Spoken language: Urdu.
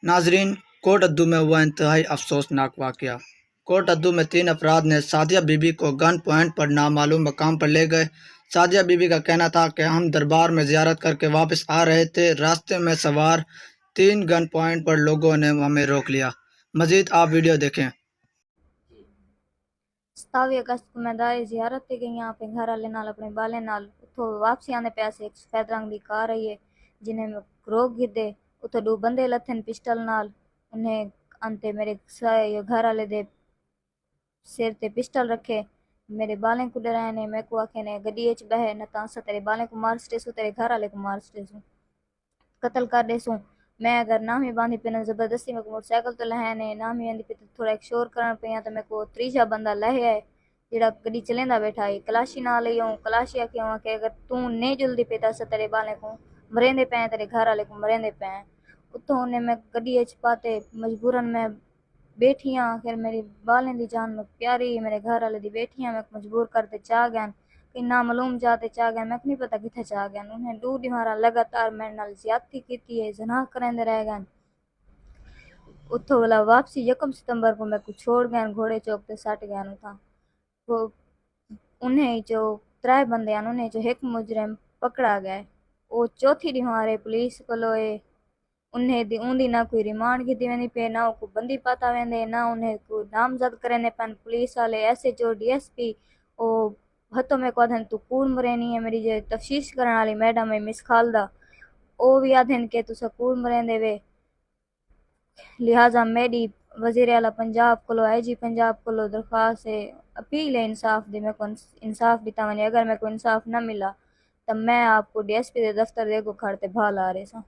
ناظرین، کوٹ ادو میں ہوا انتہائی افسوسناک واقعہ۔ کوٹ ادو میں 3 افراد نے سعدیہ بی بی کو گن پوائنٹ پر نامعلوم مقام پر لے گئے۔ سعدیہ بی بی کا کہنا تھا کہ ہم دربار میں زیارت کر کے واپس آ رہے تھے، راستے میں سوار 3 گن پوائنٹ پر لوگوں نے ہمیں روک لیا۔ مزید آپ ویڈیو دیکھیں۔ 27 اگست کو میں دائے زیارت تے گئی اپنے گھر والے نال اپنے بالے نال اتھوں واپسی آنے پیسے ایک سفید رنگ دی کار آئی ہے جنہیں میں روک گدے اتھوں 2 بندے لتھن پسٹل نال انہیں انتے میرے گھر والے دے سر تے پسٹل رکھے میرے بالیں کو ڈرائے نے میں کو آکھے نے گڈی وچ بہے نہ تاں اساں تیرے بالیں کو مار سٹیسو تیرے گھر والے کو مار سٹیسو قتل کر دیسوں۔ میں اگر نہ ہی باندھی پہ زبردستی میں کو موٹر سائیکل تو لہے نے نہ ہی اندی پہ تھوڑا ایک شور کرن پیاں تو میں کو تیجا بندہ لہے ہے جڑا گڈی چلیندا بیٹھا ہے کلاشی نال لئیوں کلاشی آکھیوں کہ اگر تو نہیں جلدی پہ تا تیرے بالیں کو مریندے پے تیرے گھر والے کو مریندے پے اتوں نے میں گڈی وچ پاتے مجبورن میں بیٹھی ہاں پھر میری بالیں دی جان میں پیاری میرے گھر والے دی بیٹھی ہاں میں مجبور کرتے چاہ گئن کہ نامعلوم جاتے چاہ گئن میں نہیں پتہ کتھے چاہ گئن انہیں 2 ڈیمارا لگاتار میرے نال زیادتی کیتی ہے زنا کرندے رہ گئن اتھوں والا واپسی 1 ستمبر کو میں کو چھوڑ گئن گھوڑے چوک تے سٹ گئن اتھاں وہ انہیں جو 3 بندے ہیں انہیں جو 1 مجرم پکڑا گئے وہ چوتھی ڈیمارے پولیس کولوئے انہیں دی اون دی نہ کوئی ریمانڈ کی ویندی پے نہ کو بندی پاتا ویندے نہ انہیں کو نامزد کرنے پن پولیس والے S H O D S P او ہتھوں میں کو دھن تو کوڑ مرینی ہے میری جو تفتیش کرنے والی میڈم ہے مس خالدہ او بھی آدھن کہ تو سکول مرین دے وے لہٰذا میری وزیر اعلیٰ پنجاب کولو آئی جی پنجاب کولو درخواست ہے اپیل ہے انصاف دی میں کو انصاف دیتا ونی اگر میں کو انصاف نہ ملا تو میں آپ کو ڈی ایس پی دے دفتر دے کو کھڑتے بھال آ رہے سا۔